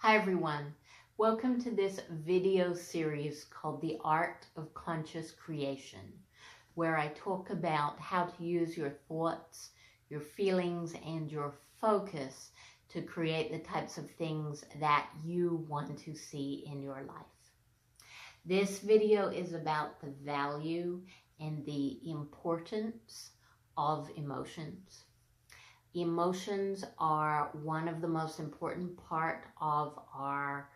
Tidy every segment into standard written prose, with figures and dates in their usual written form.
Hi everyone, welcome to this video series called The Art of Conscious Creation, where I talk about how to use your thoughts, your feelings, and your focus to create the types of things that you want to see in your life. This video is about the value and the importance of emotions. Emotions are one of the most important part of our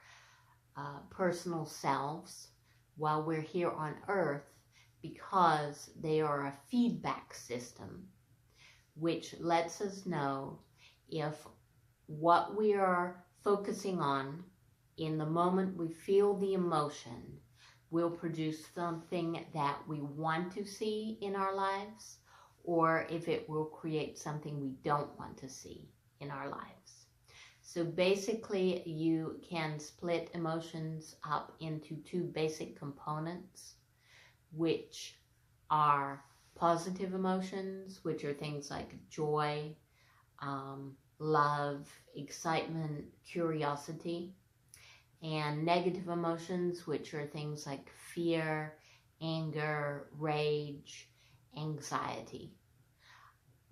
personal selves while we're here on earth, because they are a feedback system which lets us know if what we are focusing on in the moment we feel the emotion will produce something that we want to see in our lives, or if it will create something we don't want to see in our lives. So basically, you can split emotions up into two basic components, which are positive emotions, which are things like joy, love, excitement, curiosity, and negative emotions, which are things like fear, anger, rage, anxiety,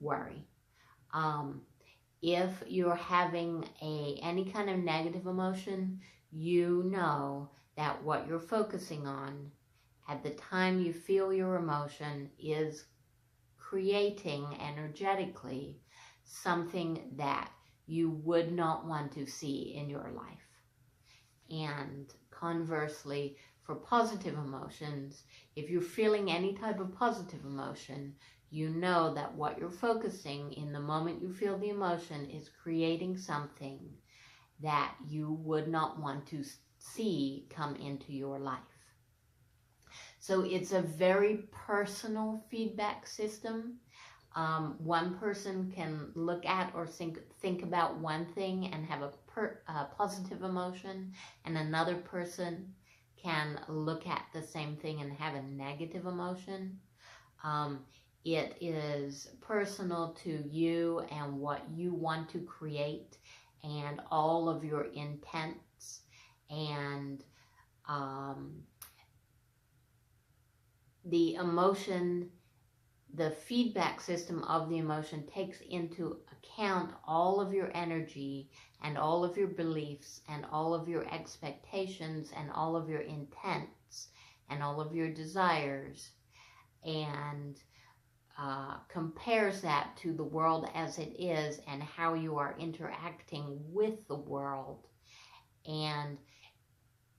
worry. If you're having any kind of negative emotion, you know that what you're focusing on at the time you feel your emotion is creating energetically something that you would not want to see in your life. And conversely, for positive emotions, if you're feeling any type of positive emotion, you know that what you're focusing in the moment you feel the emotion is creating something that you would not want to see come into your life. So it's a very personal feedback system. One person can look at or think about one thing and have a positive emotion, and another person can look at the same thing and have a negative emotion. It is personal to you and what you want to create and all of your intents, and the emotion, the feedback system of the emotion takes into account all of your energy and all of your beliefs and all of your expectations and all of your intents and all of your desires, and compares that to the world as it is and how you are interacting with the world, and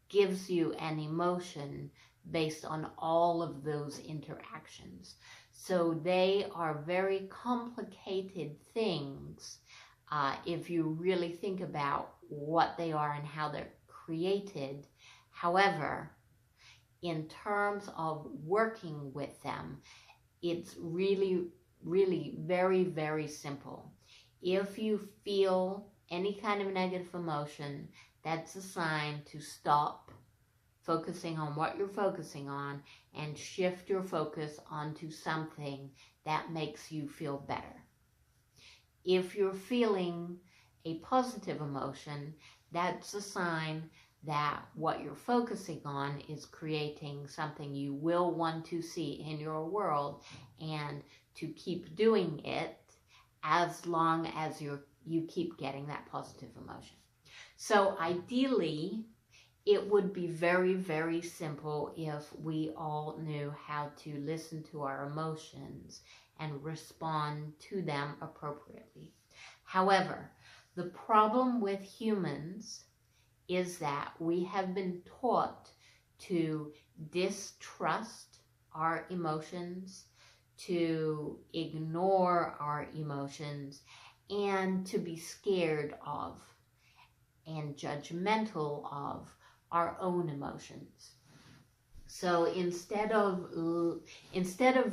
gives you an emotion based on all of those interactions. So they are very complicated things if you really think about what they are and how they're created. However, in terms of working with them, it's really, really very, very simple. If you feel any kind of negative emotion, that's a sign to stop focusing on what you're focusing on and shift your focus onto something that makes you feel better. If you're feeling a positive emotion, that's a sign that what you're focusing on is creating something you will want to see in your world, and to keep doing it as long as you keep getting that positive emotion. So ideally, it would be very, very simple if we all knew how to listen to our emotions and respond to them appropriately. However, the problem with humans is that we have been taught to distrust our emotions, to ignore our emotions, and to be scared of and judgmental of our own emotions. So instead of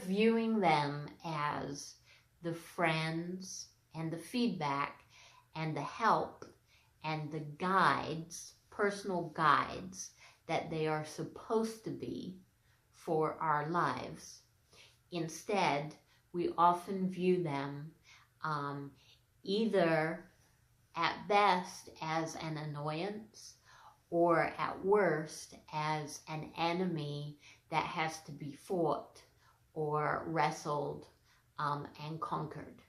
viewing them as the friends and the feedback and the help and the guides, personal guides that they are supposed to be for our lives, instead we often view them either at best as an annoyance, or at worst as an enemy that has to be fought or wrestled and conquered.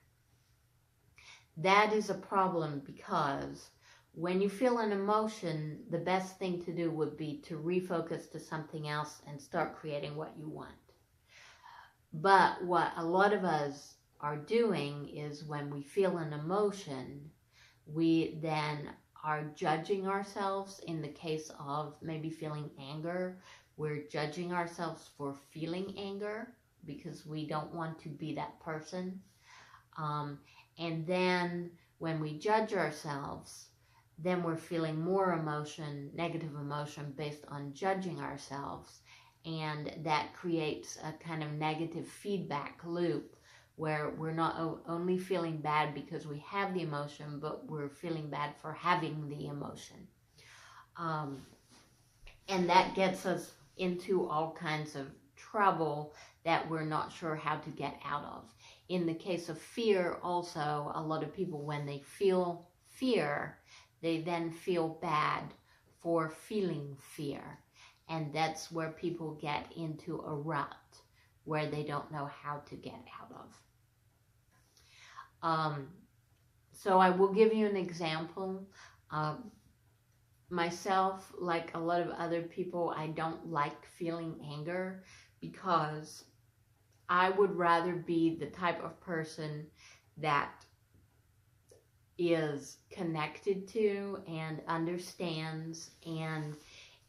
That is a problem, because when you feel an emotion, the best thing to do would be to refocus to something else and start creating what you want. But what a lot of us are doing is, when we feel an emotion, we then are judging ourselves. In the case of maybe feeling anger, we're judging ourselves for feeling anger because we don't want to be that person. And then when we judge ourselves, then we're feeling more emotion, negative emotion, based on judging ourselves. And that creates a kind of negative feedback loop, where we're not only feeling bad because we have the emotion, but we're feeling bad for having the emotion. And that gets us into all kinds of trouble that we're not sure how to get out of. In the case of fear also, a lot of people, when they feel fear, they then feel bad for feeling fear. And that's where people get into a rut where they don't know how to get out of. So I will give you an example. Myself, like a lot of other people, I don't like feeling anger, because I would rather be the type of person that is connected to and understands and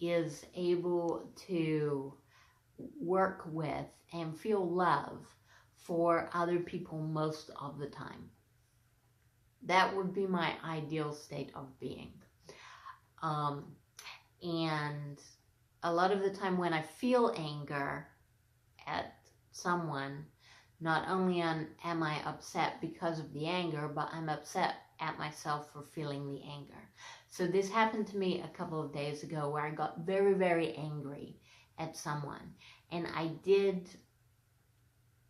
is able to work with and feel love for other people most of the time. That would be my ideal state of being. And a lot of the time when I feel anger at someone, not only am I upset because of the anger, but I'm upset at myself for feeling the anger. So this happened to me a couple of days ago, where I got very, very angry at someone. And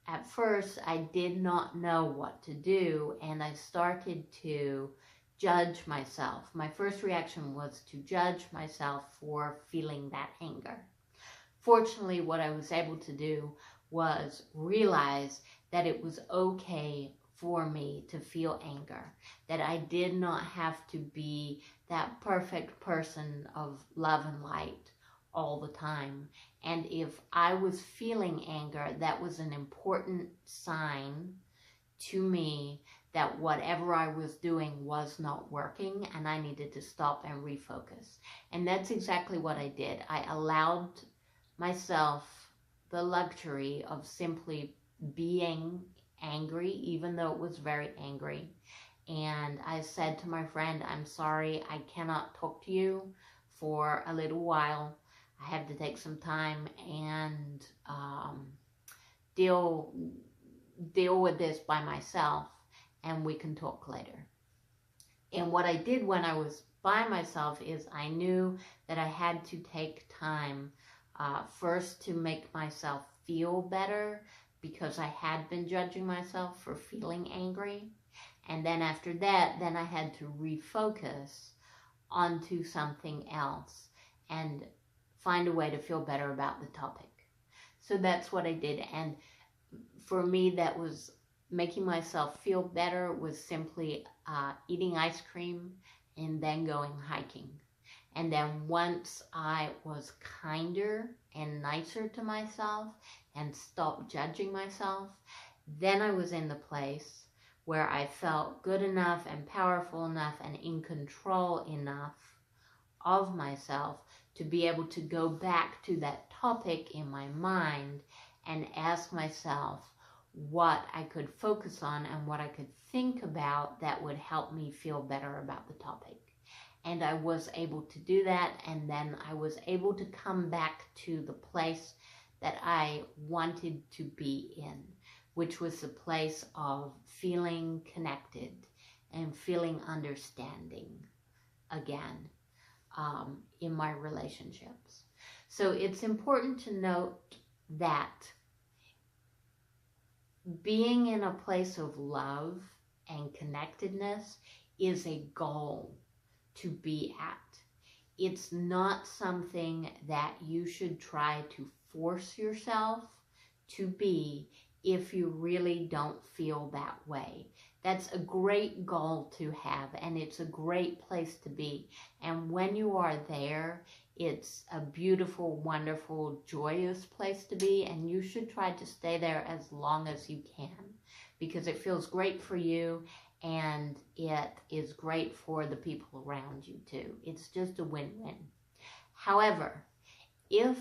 at first, I did not know what to do, and I started to judge myself. My first reaction was to judge myself for feeling that anger. Fortunately, what I was able to do was realize that it was okay for me to feel anger, that I did not have to be that perfect person of love and light all the time. And if I was feeling anger, that was an important sign to me that whatever I was doing was not working, and I needed to stop and refocus. And that's exactly what I did. I allowed myself the luxury of simply being angry, even though it was very angry. And I said to my friend, I'm sorry, I cannot talk to you for a little while. I have to take some time and deal with this by myself, and we can talk later. And what I did when I was by myself is, I knew that I had to take time first to make myself feel better, because I had been judging myself for feeling angry. And then after that, then I had to refocus onto something else and find a way to feel better about the topic. So that's what I did. And for me, that was making myself feel better, was simply eating ice cream and then going hiking. And then once I was kinder and nicer to myself and stopped judging myself, then I was in the place where I felt good enough and powerful enough and in control enough of myself to be able to go back to that topic in my mind and ask myself what I could focus on and what I could think about that would help me feel better about the topic. And I was able to do that, and then I was able to come back to the place that I wanted to be in, which was the place of feeling connected and feeling understanding again in my relationships. So it's important to note that being in a place of love and connectedness is a goal to be at. It's not something that you should try to force yourself to be if you really don't feel that way. That's a great goal to have, and it's a great place to be. And when you are there, it's a beautiful, wonderful, joyous place to be, and you should try to stay there as long as you can, because it feels great for you, and it is great for the people around you too. It's just a win-win. However, if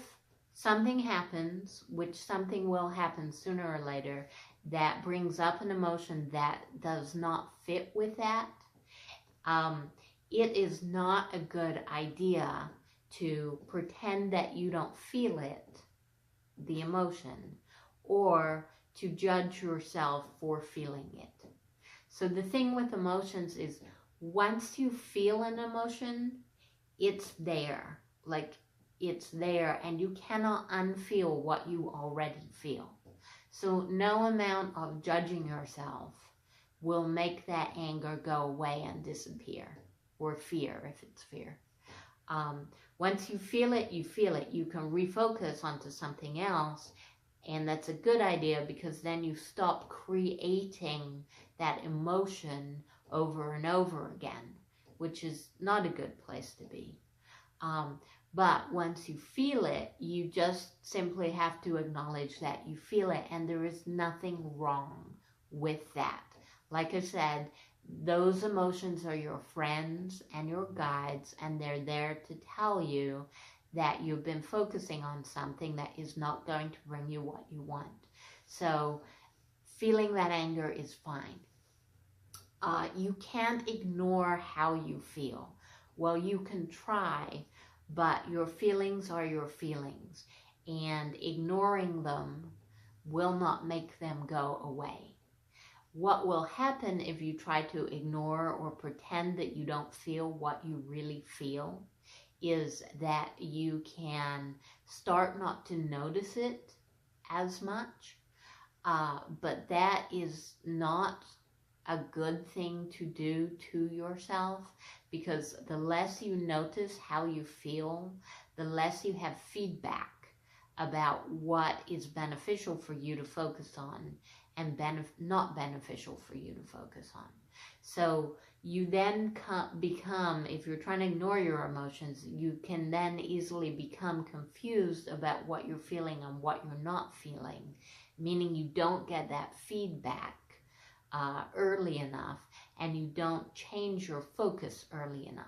something happens, which something will happen sooner or later, that brings up an emotion that does not fit with that, it is not a good idea to pretend that you don't feel it, the emotion, or to judge yourself for feeling it. So the thing with emotions is, once you feel an emotion, it's there. Like, it's there, and you cannot unfeel what you already feel. So no amount of judging yourself will make that anger go away and disappear, or fear, if it's fear. Once you feel it, you feel it. You can refocus onto something else, and that's a good idea, because then you stop creating that emotion over and over again, which is not a good place to be. But once you feel it, you just simply have to acknowledge that you feel it, and there is nothing wrong with that. Like I said, those emotions are your friends and your guides, and they're there to tell you that you've been focusing on something that is not going to bring you what you want. So feeling that anger is fine. You can't ignore how you feel. Well, you can try, but your feelings are your feelings, and ignoring them will not make them go away. What will happen if you try to ignore or pretend that you don't feel what you really feel is that you can start not to notice it as much, but that is not a good thing to do to yourself, because the less you notice how you feel, the less you have feedback about what is beneficial for you to focus on and not beneficial for you to focus on. So you then become, if you're trying to ignore your emotions, you can then easily become confused about what you're feeling and what you're not feeling, meaning you don't get that feedback early enough, and you don't change your focus early enough.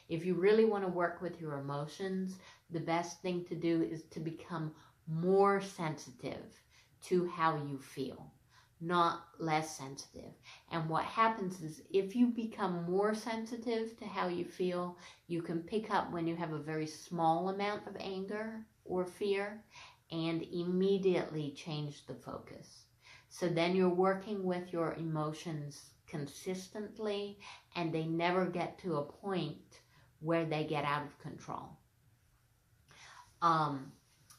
If you really want to work with your emotions, the best thing to do is to become more sensitive to how you feel, not less sensitive. And what happens is, if you become more sensitive to how you feel, you can pick up when you have a very small amount of anger or fear and immediately change the focus. So then you're working with your emotions consistently, and they never get to a point where they get out of control.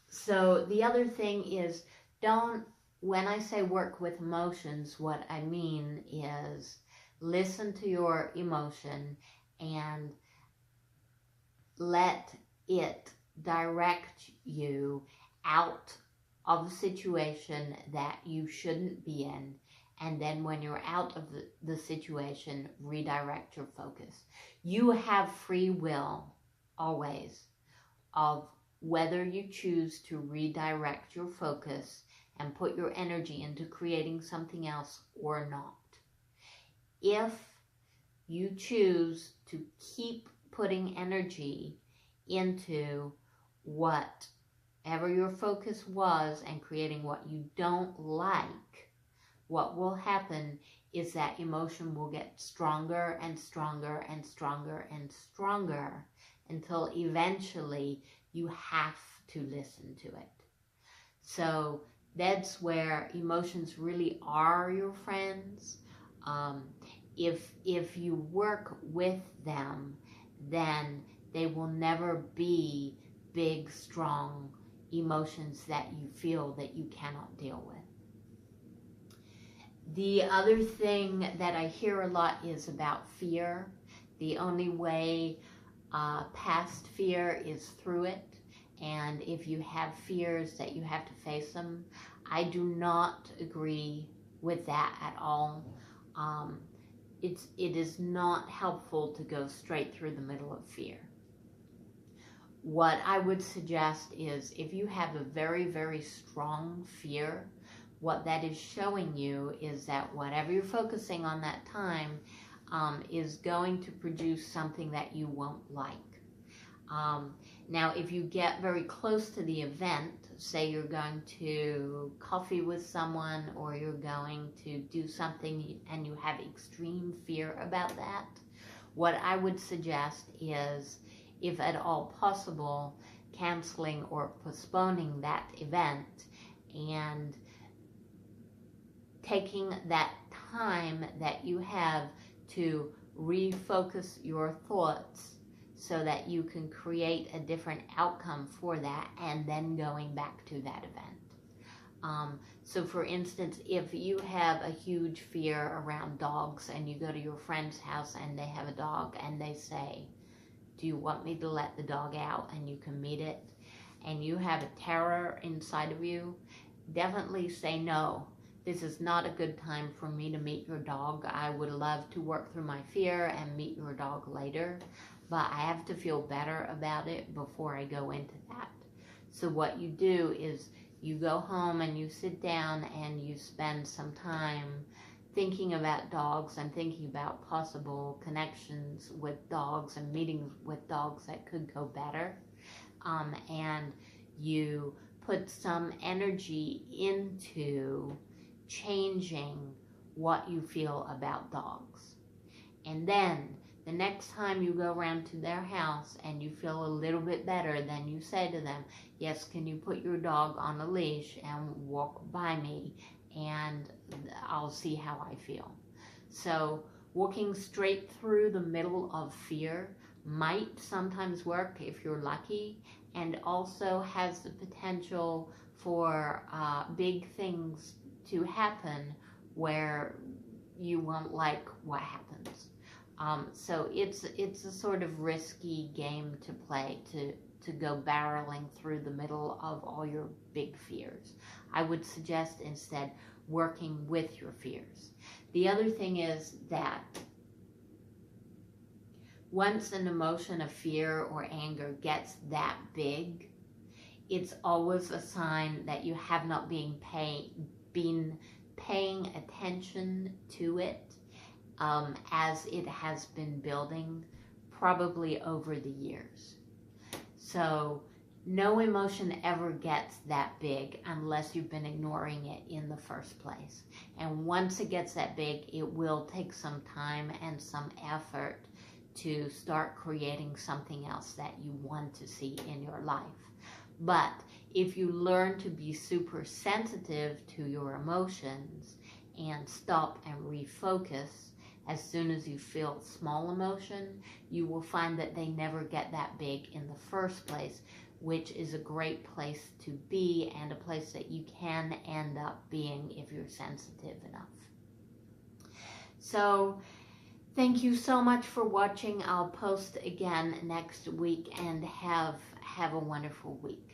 So the other thing is, when I say work with emotions, what I mean is listen to your emotion and let it direct you out of a situation that you shouldn't be in, and then when you're out of the situation, redirect your focus. You have free will, always, of whether you choose to redirect your focus and put your energy into creating something else or not. If you choose to keep putting energy into whatever your focus was and creating what you don't like, what will happen is that emotion will get stronger and stronger and stronger and stronger until eventually you have to listen to it. So that's where emotions really are your friends. If you work with them, then they will never be big, strong emotions that you feel that you cannot deal with. The other thing that I hear a lot is about fear. The only way past fear is through it. And if you have fears, that you have to face them. I do not agree with that at all. It is not helpful to go straight through the middle of fear. What I would suggest is, if you have a very, very strong fear, what that is showing you is that whatever you're focusing on that time is going to produce something that you won't like. Now, if you get very close to the event, say you're going to coffee with someone, or you're going to do something and you have extreme fear about that, what I would suggest is, if at all possible, canceling or postponing that event and taking that time that you have to refocus your thoughts so that you can create a different outcome for that, and then going back to that event. So for instance, if you have a huge fear around dogs and you go to your friend's house and they have a dog and they say, do you want me to let the dog out and you can meet it, and you have a terror inside of you, definitely say, no, this is not a good time for me to meet your dog. I would love to work through my fear and meet your dog later, but I have to feel better about it before I go into that. So what you do is you go home and you sit down and you spend some time thinking about dogs and thinking about possible connections with dogs and meetings with dogs that could go better. And you put some energy into changing what you feel about dogs. And then the next time you go around to their house and you feel a little bit better, then you say to them, yes, can you put your dog on a leash and walk by me, and I'll see how I feel. So walking straight through the middle of fear might sometimes work if you're lucky, and also has the potential for big things to happen where you won't like what happens. So it's a sort of risky game to play, to go barreling through the middle of all your big fears. I would suggest instead working with your fears. The other thing is that once an emotion of fear or anger gets that big, it's always a sign that you have not been paying attention to it as it has been building, probably over the years. So no emotion ever gets that big unless you've been ignoring it in the first place. And once it gets that big, it will take some time and some effort to start creating something else that you want to see in your life. But if you learn to be super sensitive to your emotions and stop and refocus as soon as you feel small emotion, you will find that they never get that big in the first place, which is a great place to be, and a place that you can end up being if you're sensitive enough. So thank you so much for watching. I'll post again next week, and have a wonderful week.